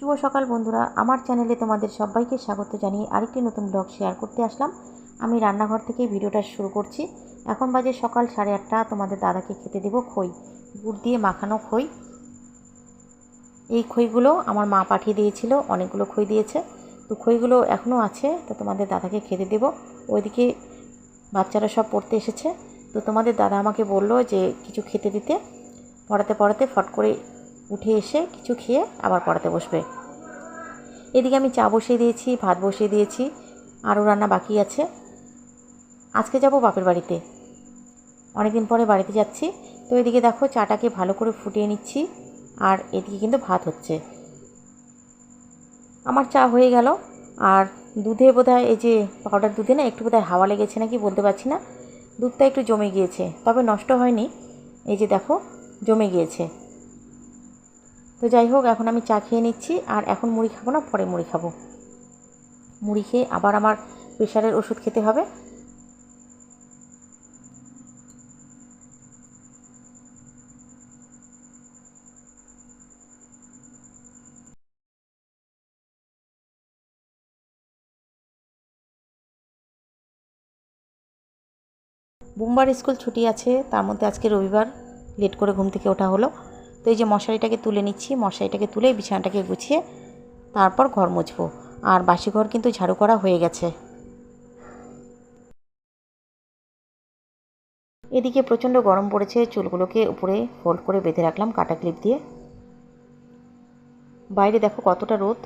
শুভ সকাল বন্ধুরা, আমার চ্যানেলে তোমাদের সবাইকে স্বাগত জানিয়ে আরেকটি নতুন ব্লগ শেয়ার করতে আসলাম। আমি রান্নাঘর থেকে ভিডিওটা শুরু করছি। এখন বাজে সকাল 8:30। তোমাদের দাদাকে খেতে দেবো খই, গুড় দিয়ে মাখানো খই। এই খইগুলো আমার মা পাঠিয়ে দিয়েছিল, অনেকগুলো খই দিয়েছে। তো খইগুলো এখনও আছে, তো তোমাদের দাদাকে খেতে দেবো। ওইদিকে বাচ্চারা সব পড়তে এসেছে, তো তোমাদের দাদা আমাকে বললো যে কিছু খেতে দিতে। পড়াতে পড়াতে ফট করে উঠে এসে কিছু খেয়ে আবার পড়াতে বসবে। এদিকে আমি চা বসিয়ে দিয়েছি, ভাত বসিয়ে দিয়েছি, আরও রান্না বাকি আছে। আজকে যাব বাপের বাড়িতে, অনেকদিন পরে বাড়িতে যাচ্ছি। তো এদিকে দেখো চাটাকে ভালো করে ফুটিয়ে নিচ্ছি, আর এদিকে কিন্তু ভাত হচ্ছে। আমার চা হয়ে গেল, আর দুধে বোধহয় এই যে পাউডার দুধে না একটু বোধহয় হাওয়া লেগেছে নাকি বলতে পারছি না, দুধটা একটু জমে গিয়েছে, তবে নষ্ট হয়নি। এই যে দেখো জমে গিয়েছে। তো যাই হোক, এখন আমি চা খেয়ে নিচ্ছি, আর এখন মুড়ি খাবো না, পরে মুড়ি খাবো। মুড়ি খেয়ে আবার আমার প্রেশারের ওষুধ খেতে হবে। বুমবার স্কুল ছুটি আছে, তার মধ্যে আজকে রবিবার, লেট করে ঘুম থেকে ওঠা হলো। তো এই যে মশারিটাকে তুলে নিচ্ছি, মশারিটাকে তুলে বিছানাটাকে গুছিয়ে তারপর ঘর মুছবো। আর বাসি ঘর কিন্তু ঝাড়ু করা হয়ে গেছে। এদিকে প্রচণ্ড গরম পড়েছে, চুলগুলোকে উপরে ফোল্ড করে বেঁধে রাখলাম কাটা ক্লিপ দিয়ে। বাইরে দেখো কতটা রোদ,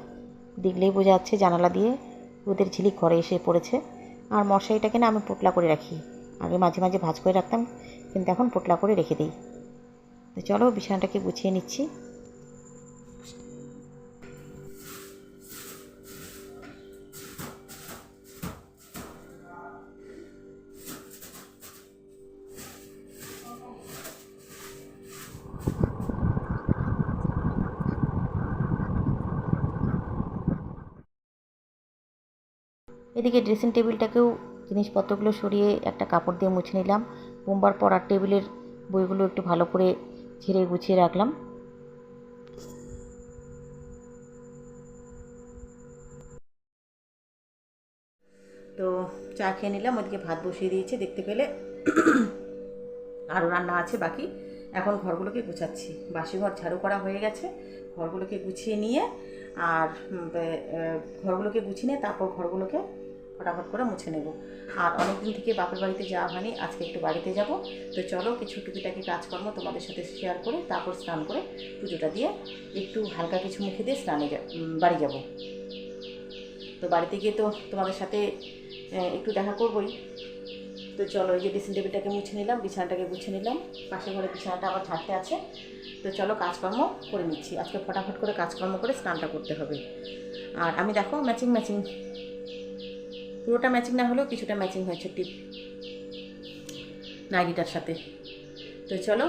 দেখলেই বোঝা যাচ্ছে জানালা দিয়ে রোদের ঝিলিক ঘরে এসে পড়েছে। আর মশারিটাকে না আমি পোটলা করে রাখি, আগে মাঝে মাঝে ভাঁজ করে রাখতাম, কিন্তু এখন পোটলা করে রেখে দিই। তো চলো বিছানাটাকে গুছিয়ে নিচ্ছি। এদিকে ড্রেসিং টেবিলটাকেও জিনিসপত্রগুলো সরিয়ে একটা কাপড় দিয়ে মুছে নিলাম। সোমবার পড়ার টেবিলের বইগুলো একটু ভালো করে ঝেড়ে গুছিয়ে রাখলাম। তো চা খেয়ে নিলাম, ওইদিকে ভাত বসিয়ে দিয়েছি দেখতে পেলে, আরও রান্না আছে বাকি। এখন ঘরগুলোকে গুছাচ্ছি, বাসি ঘর ঝাড়ু করা হয়ে গেছে, ঘরগুলোকে গুছিয়ে নিয়ে আর ঘরগুলোকে গুছিয়ে নিয়ে তারপর ঘরগুলোকে ফটাফট করে মুছে নেব। আর অনেক দিন থেকে বাপের বাড়িতে যাওয়া হয়নি, আজকে একটু বাড়িতে যাব। তো চলো কিছু টুকিটাকি কাজকর্ম তোমাদের সাথে শেয়ার করে তারপর স্নান করে পুজোটা দিয়ে একটু হালকা কিছু মুখে দিয়ে বাড়ি যাব। তো বাড়িতে গিয়ে তো তোমাদের সাথে একটু দেখা করবই। তো চলো, এই যে ড্রেসিং টেবিলটাকে মুছে নিলাম, বিছানাটাকে গুছিয়ে নিলাম, পাশে ঘরে বিছানাটা আবার ঝাড়তে আছে। তো চলো কাজকর্ম করে নিচ্ছি, আজকে ফটাফট করে কাজকর্ম করে স্নানটা করতে হবে। আর আমি দেখো ম্যাচিং ম্যাচিং, পুরোটা ম্যাচিং না হলেও কিছুটা ম্যাচিং হয়েছে টিপ নাইটিটার সাথে। তো চলো,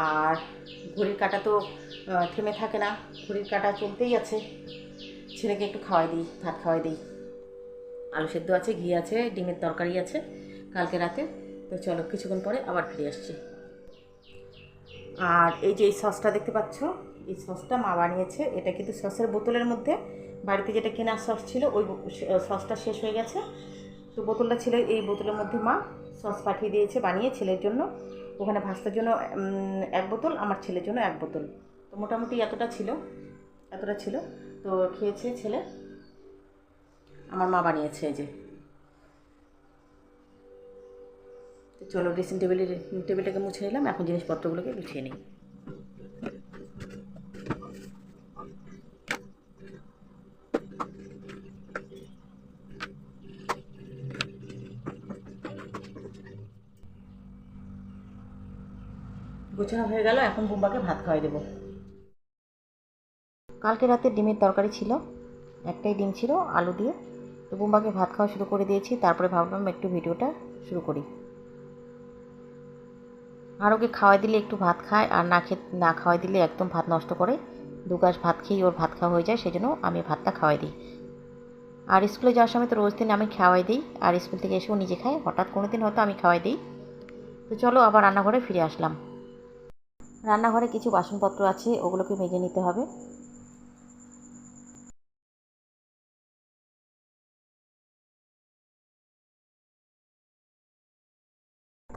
আর ঘড়ির কাঁটা তো থেমে থাকে না, ঘড়ির কাঁটা চলতেই আছে। ছেলেকে একটু খাওয়াই দিই, ভাত খাওয়াই দিই, আলু সেদ্ধ আছে, ঘি আছে, ডিমের তরকারি আছে কালকে রাতে। তো চলো কিছুক্ষণ পরে আবার ফিরে আসছি। আর এই যে এই সসটা দেখতে পাচ্ছ, এই সসটা মা বানিয়েছে। এটা কিন্তু সসের বোতলের মধ্যে, বাড়িতে যেটা কেনার সস ছিল ওই সসটা শেষ হয়ে গেছে, তো বোতলটা ছিল, এই বোতলের মধ্যে মা সস পাঠিয়ে দিয়েছে বানিয়ে ছেলের জন্য। ওখানে ভাস্তার জন্য 1 বোতল, আমার ছেলের জন্য 1 বোতল। তো মোটামুটি এতটা ছিল। তো খেয়েছে ছেলে, আমার মা বানিয়েছে এই যে। তো চলো ড্রেসিং টেবিলটাকে মুছে নিলাম, এখন জিনিসপত্রগুলোকে গুছিয়ে নিই। গোছানো হয়ে গেল, এখন বুম্বাকে ভাত খাওয়াই দেবো। কালকে রাতে ডিমের তরকারি ছিল, একটাই ডিম ছিল আলু দিয়ে। তো বুম্বাকে ভাত খাওয়া শুরু করে দিয়েছি, তারপরে ভাবলাম একটু ভিডিওটা শুরু করি। আর ওকে খাওয়াই দিলে একটু ভাত খায়, আর না খাওয়াই দিলে একদম ভাত নষ্ট করে। 2 গ্লাস ভাত খেয়েই ওর ভাত খাওয়া হয়ে যায়, সেই জন্য আমি ভাতটা খাওয়াই দিই। আর স্কুলে যাওয়ার সময় তো রোজ দিন আমি খাওয়াই দিই, আর স্কুল থেকে এসেও নিজে খাই, হঠাৎ কোনো দিন হয়তো আমি খাওয়াই দিই। তো চলো আবার রান্নাঘরে ফিরে আসলাম। রান্নাঘরে কিছু বাসনপত্র আছে, ওগুলোকে মেজে নিতে হবে।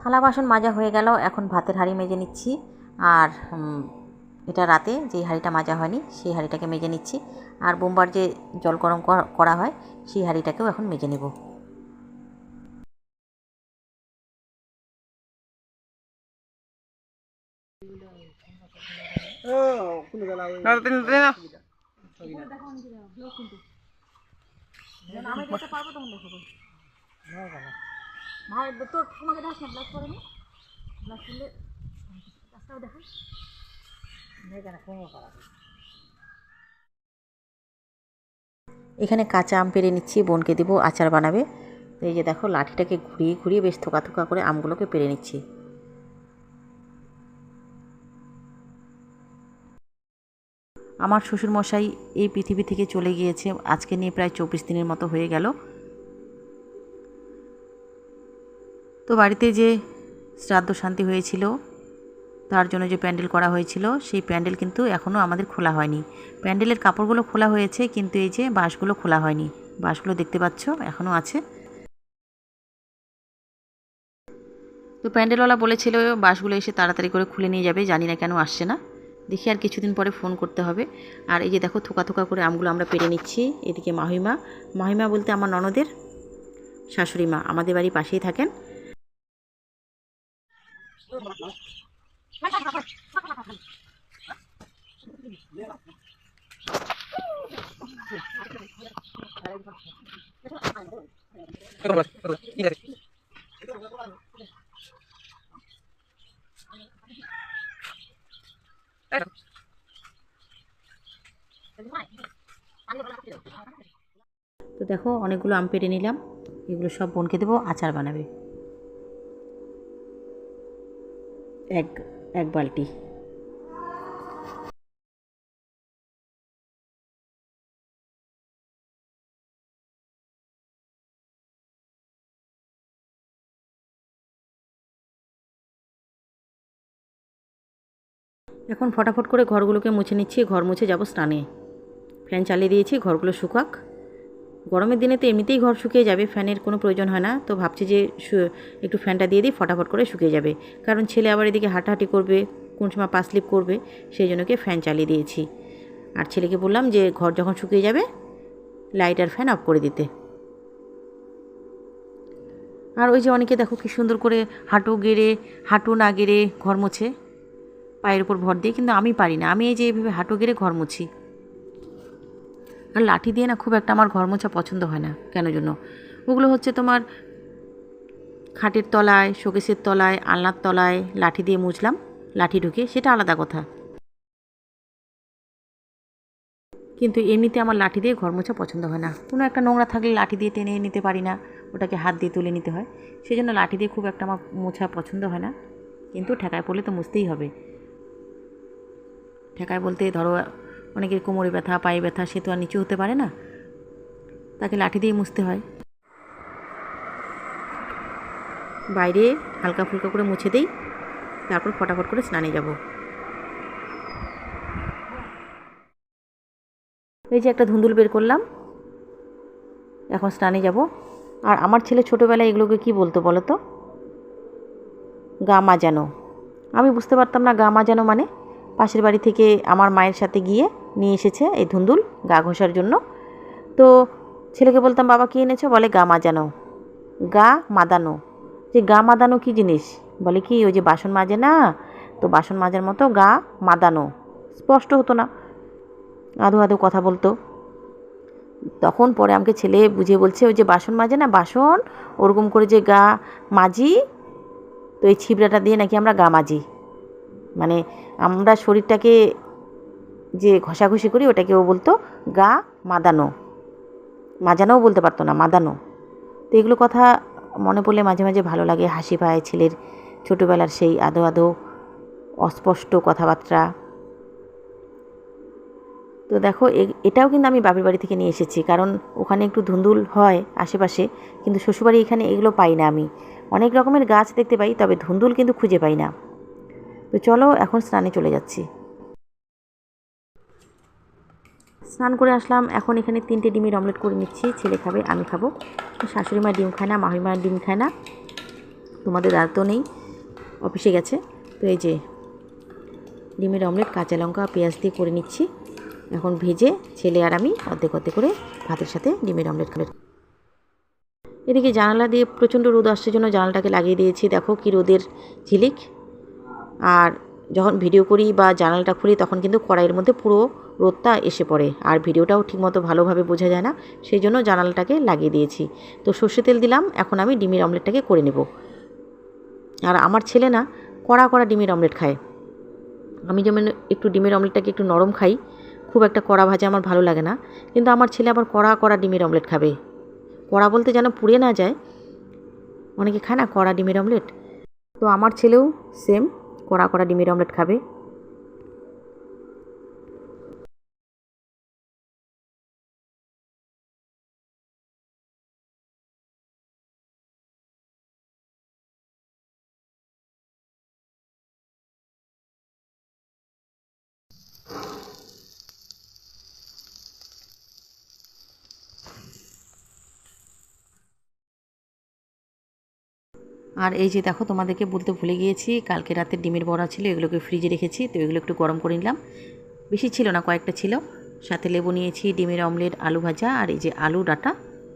থালা বাসন মাজা হয়ে গেল, এখন ভাতের হাঁড়ি মেজে নিচ্ছি। আর এটা রাতে যে হাঁড়িটা মাজা হয়নি সেই হাঁড়িটাকে মেজে নিচ্ছি। আর বোমবার যে জল গরম করা হয় সেই হাঁড়িটাকেও এখন মেজে নেব। এখানে কাঁচা আম পেড়ে নিচ্ছি, বোনকে দিব, আচার বানাবে। তো এই যে দেখো লাঠিটাকে ঘুরিয়ে ঘুরিয়ে বেশ থোকা থোকা করে আমগুলোকে পেড়ে নিচ্ছি। আমার শ্বশুরমশাই এই পৃথিবী থেকে চলে গিয়েছে আজকে নিয়ে প্রায় 24 দিনের মতো হয়ে গেল। তো বাড়িতে যে শ্রাদ্ধ শান্তি হয়েছিল তার জন্য যে প্যান্ডেল করা হয়েছিল সেই প্যান্ডেল কিন্তু এখনও আমাদের খোলা হয়নি। প্যান্ডেলের কাপড়গুলো খোলা হয়েছে কিন্তু এই যে বাঁশগুলো খোলা হয়নি। বাঁশগুলো দেখতে পাচ্ছ এখনও আছে। তো প্যান্ডেলওয়ালা বলেছিল বাঁশগুলো এসে তাড়াতাড়ি করে খুলে নিয়ে যাবে, জানি না কেন আসছে না। দেখি আর কিছুদিন পরে ফোন করতে হবে। আর এই যে দেখো থোকা থোকা করে আমগুলো আমরা পেরে নিচ্ছি। এদিকে মাহিমা, মাহিমা বলতে আমার ননদের শাশুড়ি মা, আমাদের বাড়ির পাশেই থাকেন। তো দেখো অনেকগুলো আম পেড়ে নিলাম, এগুলো সব বোনকে দেবো, আচার বানাবে। এক বালতি। এখন ফটাফট করে ঘরগুলোকে মুছে নিচ্ছি, ঘর মুছে যাব স্নানে। ফ্যান চালিয়ে দিয়েছি, ঘরগুলো শুকাক। গরমের দিনে তো এমনিতেই ঘর শুকিয়ে যাবে, ফ্যানের কোনো প্রয়োজন হয় না। তো ভাবছি যে একটু ফ্যানটা দিয়ে দিই, ফটাফট করে শুকিয়ে যাবে। কারণ ছেলে আবার এদিকে হাঁটাহাঁটি করবে, কোন সময় পা স্লিপ করবে, সেই জন্যকে ফ্যান চালিয়ে দিয়েছি। আর ছেলেকে বললাম যে ঘর যখন শুকিয়ে যাবে লাইট আর ফ্যান অফ করে দিতে। আর ওই যে অনেকে দেখো কি সুন্দর করে হাঁটু না গেড়ে ঘর মোছে, পায়ের উপর ভর দিয়ে, কিন্তু আমি পারি না। আমি এই যে এইভাবে হাঁটু গেড়ে ঘর মুছি। আর লাঠি দিয়ে না খুব একটা আমার ঘর মোছা পছন্দ হয় না, কেন জন্য? ওগুলো হচ্ছে তোমার খাটের তলায়, শোকেসের তলায়, আলনার তলায় লাঠি দিয়ে মুছলাম, লাঠি ঢুকে, সেটা আলাদা কথা। কিন্তু এমনিতে আমার লাঠি দিয়ে ঘর মোছা পছন্দ হয় না। কোনো একটা নোংরা থাকলে লাঠি দিয়ে টেনে নিতে পারি না, ওটাকে হাত দিয়ে তুলে নিতে হয়। সেই জন্য লাঠি দিয়ে খুব একটা আমার মোছা পছন্দ হয় না। কিন্তু ঠেকায় পড়লে তো মুছতেই হবে। ঠেকায় বলতে ধরো অনেকের কোমরে ব্যথা, পায়ে ব্যথা, সে তো আর নিচু হতে পারে না, তাকে লাঠি দিয়ে মুছতে হয়। বাইরে হালকা ফুলকা করে মুছে দেই, তারপর ফটাফট করে স্নানে যাব। এই যে একটা ধুন্দুল বের করলাম, এখন স্নানে যাব। আর আমার ছেলে ছোটোবেলায় এগুলোকে কি বলতো বলো তো? গা মাজানো। আমি বুঝতে পারতাম না গা মাজানো মানে। পাশের বাড়ি থেকে আমার মায়ের সাথে গিয়ে নিয়ে এসেছে এই ধুন্দুল গা ঘষার জন্য। তো ছেলেকে বলতাম বাবা কী এনেছো? বলে গা মাজানো। গা মাদানো। যে গা মাদানো কী জিনিস? বলে কি ওই যে বাসন মাজে না, তো বাসন মাজার মতো গা মাদানো। স্পষ্ট হতো না, আধো আধো কথা বলতো। তখন পরে আমাকে ছেলে বুঝিয়ে বলছে ওই যে বাসন মাজে না, বাসন ওরকম করে যে গা মাজি, তো এই ছিবড়াটা দিয়ে নাকি আমরা গা মাজি। মানে আমরা শরীরটাকে যে ঘষাঘষি করি ওটাকে ও বলতো গা মাদানো। মাজানোও বলতে পারতো না, মাদানো। তো এগুলো কথা মনে পড়লে মাঝে মাঝে ভালো লাগে, হাসি পায় ছেলের ছোটোবেলার সেই আদো আদো অস্পষ্ট কথাবার্তা। তো দেখো এটাও কিন্তু আমি বাপের বাড়ি থেকে নিয়ে এসেছি, কারণ ওখানে একটু ধুন্দুল হয় আশেপাশে, কিন্তু শ্বশুরবাড়ি এখানে এগুলো পাই না। আমি অনেক রকমের গাছ দেখতে পাই, তবে ধুন্দুল কিন্তু খুঁজে পাই না। তো চলো এখন স্নানে চলে যাচ্ছি। স্নান করে আসলাম, এখন এখানে 3টে ডিমের অমলেট করে নিচ্ছি। ছেলে খাবে, আমি খাবো। শাশুড়ি মা ডিম খায় না, মাহিমা ডিম খায় না, তোমাদের দাঁড় তো নেই। অফিসে গেছে। তো এই যে ডিমের অমলেট কাঁচা লঙ্কা পেঁয়াজ দিয়ে করে নিচ্ছি। এখন ভেজে ছেলে আর আমি অর্ধেক অর্ধেক করে ভাতের সাথে ডিমের অমলেট খাবে। এদিকে জানালা দিয়ে প্রচণ্ড রোদ আসছে জন্য জানালাটাকে লাগিয়ে দিয়েছি। দেখো কি রোদের ঝিলিক। আর যখন ভিডিও করি বা জানালাটা খুলি তখন কিন্তু কড়াইয়ের মধ্যে পুরো রোদটা এসে পড়ে, আর ভিডিওটাও ঠিকমতো ভালোভাবে বোঝা যায় না, সেই জন্য জানালাটাকে লাগিয়ে দিয়েছি। তো সর্ষে তেল দিলাম, এখন আমি ডিমের অমলেটটাকে করে নেব। আর আমার ছেলে না কড়া কড়া ডিমের অমলেট খায়। আমি যেমন একটু ডিমের অমলেটটাকে একটু নরম খাই, খুব একটা কড়া ভাজা আমার ভালো লাগে না, কিন্তু আমার ছেলে আবার কড়া কড়া ডিমের অমলেট খাবে। কড়া বলতে যেন পুড়ে না যায়, অনেকে খায় না কড়া ডিমের অমলেট, তো আমার ছেলেও সেম কড়া কড়া ডিমের অমলেট খাবে। আর এই যে দেখো, তোমাদেরকে বলতে ভুলে গিয়েছি, কালকে রাতে ডিমের বড়া ছিল, এগুলোকে ফ্রিজে রেখেছি, তো এগুলো একটু গরম করে নিলাম। বেশি ছিল না, কয়েকটা ছিল। সাথে লেবু নিয়েছি, ডিমের অমলেট, আলু ভাজা, আর এই যে আলু ডাঁটা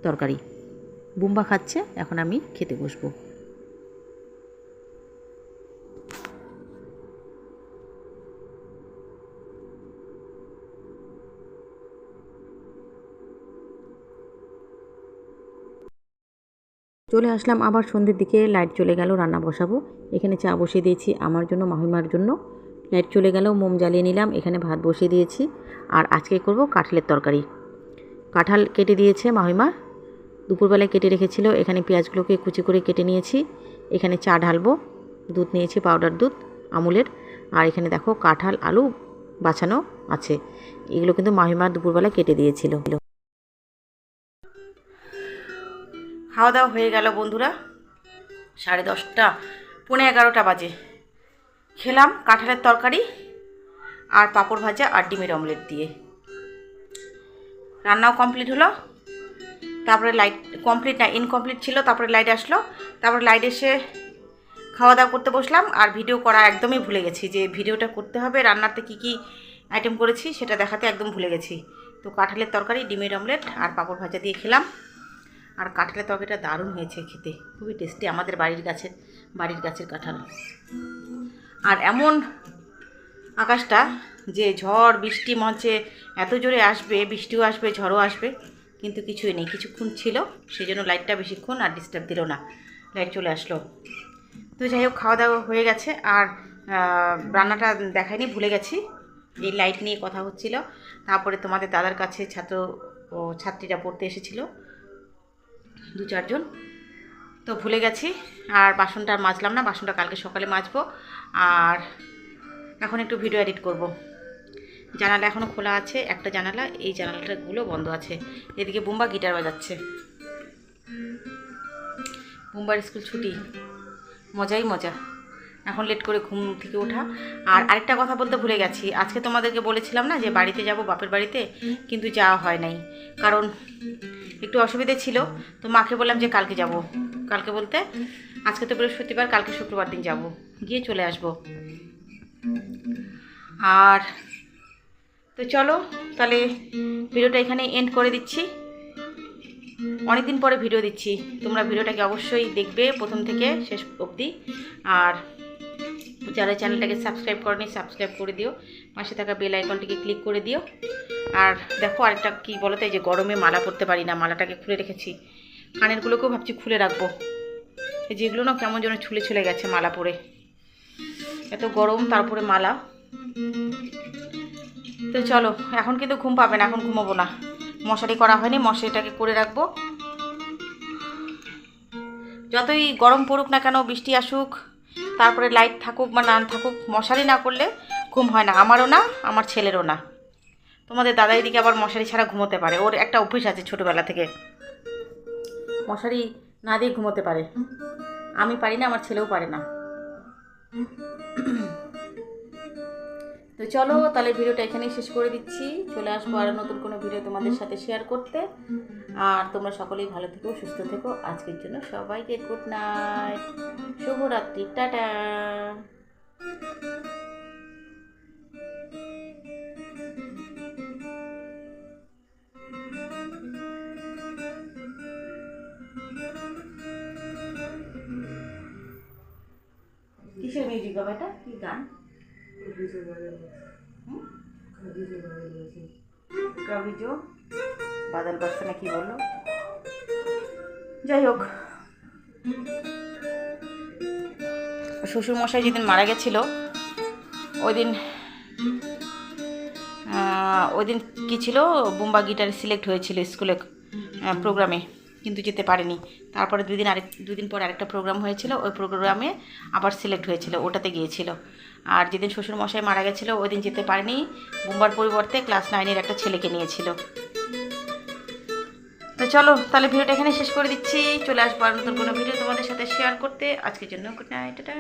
তরকারি। বুম্বা খাচ্ছে, এখন আমি খেতে বসবো। চলে আসলাম আবার সন্ধ্যের দিকে, লাইট চলে গেল, রান্না বসাবো। এখানে চা বসিয়ে দিয়েছি আমার জন্য, মাহিমার জন্য। লাইট চলে গেল, মোম জ্বালিয়ে নিলাম, এখানে ভাত বসিয়ে দিয়েছি। আর আজকে করব কাঁঠালের তরকারি। কাঁঠাল কেটে দিয়েছে মাহিমা, দুপুরবেলায় কেটে রেখেছিল। এখানে পেঁয়াজগুলোকে কুচি করে কেটে নিয়েছি। এখানে চা ঢালবো, দুধ নিয়েছি, পাউডার দুধ আমুলের। আর এখানে দেখো কাঁঠাল আলু বাছানো আছে, এগুলো কিন্তু মাহিমা দুপুরবেলায় কেটে দিয়েছিল। খাওয়া দাওয়া হয়ে গেল বন্ধুরা, 10:30 11:45 বাজে। খেলাম কাঁঠালের তরকারি আর পাঁপড় ভাজা আর ডিমের অমলেট দিয়ে। রান্নাও কমপ্লিট হলো, তারপরে লাইট কমপ্লিট না, ইনকমপ্লিট ছিল, তারপরে লাইট আসলো। তারপরে লাইট এসে খাওয়া দাওয়া করতে বসলাম। আর ভিডিও করা একদমই ভুলে গেছি, যে ভিডিওটা করতে হবে, রান্নাতে কী কী আইটেম করেছি সেটা দেখাতে একদম ভুলে গেছি। তো কাঁঠালের তরকারি, ডিমের অমলেট আর পাঁপড় ভাজা দিয়ে খেলাম। আর কাঁঠালের তরকারিটা দারুণ হয়েছে খেতে, খুবই টেস্টি, আমাদের বাড়ির গাছের কাঁঠাল। আর এমন আকাশটা যে ঝড় বৃষ্টি মঞ্চে এত জোরে আসবে, বৃষ্টিও আসবে ঝড়ও আসবে, কিন্তু কিছুই নেই। কিছুক্ষণ ছিল, সেই জন্য লাইটটা বেশিক্ষণ আর ডিস্টার্ব দিল না, লাইট চলে আসলো। তো যাই হোক, খাওয়া দাওয়া হয়ে গেছে। আর রান্নাটা দেখাইনি, ভুলে গেছি, এই লাইট নিয়ে কথা হচ্ছিল। তারপরে তোমাদের দাদার কাছে ছাত্রীরা পড়তে এসেছিলো 2-4 জন, তো ভুলে গেছি। আর বাসনটা মাজলাম না, বাসনটা কালকে সকালে মাজবো। আর এখন একটু ভিডিও এডিট করব। জানালা এখনও খোলা আছে, একটা জানালা, এই জানালাটাগুলো বন্ধ আছে। এদিকে বুম্বা গিটার বাজাচ্ছে, বুম্বার স্কুল ছুটি, মজাই মজা, এখন লেট করে ঘুম থেকে ওঠা। আর আরেকটা কথা বলতে ভুলে গেছি, আজকে তোমাদেরকে বলেছিলাম না যে বাড়িতে যাব, বাপের বাড়িতে, কিন্তু যাওয়া হয় নাই, কারণ একটু অসুবিধে ছিল। তো মাকে বললাম যে কালকে যাব, কালকে বলতে আজকে তো বৃহস্পতিবার, কালকে শুক্রবার দিন যাব, গিয়ে চলে আসব। আর তো চলো তাহলে ভিডিওটা এখানে এন্ড করে দিচ্ছি। অনেকদিন পরে ভিডিও দিচ্ছি, তোমরা ভিডিওটাকে অবশ্যই দেখবে প্রথম থেকে শেষ অবধি। আর যারা চ্যানেলটাকে সাবস্ক্রাইব করেনি, সাবস্ক্রাইব করে দিও, পাশে থাকা বেল আইকনটিকে ক্লিক করে দিও। আর দেখো আরেকটা কী বলো তো, এই যে গরমে মালা পরতে পারি না, মালাটাকে খুলে রেখেছি। কানেরগুলোকেও ভাবছি খুলে রাখবো, যেগুলো না কেমন যেন ছুলে ছুলে গেছে মালা পরে, এত গরম, তারপরে মালা। তো চলো, এখন কিন্তু ঘুম পাবে না, এখন ঘুমাবো না, মশারি করা হয়নি, মশারিটাকে করে রাখবো। যতই গরম পড়ুক না কেন, বৃষ্টি আসুক, তারপরে লাইট থাকুক বা না থাকুক, মশারি না করলে ঘুম হয় না, আমারও না, আমার ছেলেরও না। তোমাদের দাদা এদিকে আবার মশারি ছাড়া ঘুমোতে পারে, ওর একটা অভ্যেস আছে ছোটোবেলা থেকে, মশারি না দিয়ে ঘুমোতে পারে। আমি পারি না, আমার ছেলেও পারে না। তো চলো তাহলে ভিডিওটা এখানেই শেষ করে দিচ্ছি। চলে আসবো আর নতুন কোনো ভিডিও তোমাদের সাথে শেয়ার করতে। আর তোমরা সকলেই ভালো থেকো, সুস্থ থেকো। আজকের জন্য সবাইকে গুড নাইট, শুভরাত্রি, টাটা। কিসের মিউজিক হবে এটা? কি গান? কবি জো বাদল বর্ষা না কি বললো? যাই হোক, শ্বশুরমশাই যেদিন মারা গেছিলো ওই দিন কী ছিল, বুম্বা গিটার সিলেক্ট হয়েছিল স্কুলে প্রোগ্রামে, কিন্তু যেতে পারেনি। তারপরে দুদিন পর আরেকটা প্রোগ্রাম হয়েছিল, ওই প্রোগ্রামে আবার সিলেক্ট হয়েছিল, ওটাতে গিয়েছিল। আর যেদিন শ্বশুরমশাই মারা গেছিলো ওই দিন যেতে পারেনি, বুম্বার পরিবর্তে ক্লাস 9-এর একটা ছেলেকে নিয়েছিল। তো চলো তাহলে ভিডিওটা এখানে শেষ করে দিচ্ছি। চলে আসবো আর নতুন কোনো ভিডিও তোমাদের সাথে শেয়ার করতে। আজকের জন্য গুড নাইট, টাটা।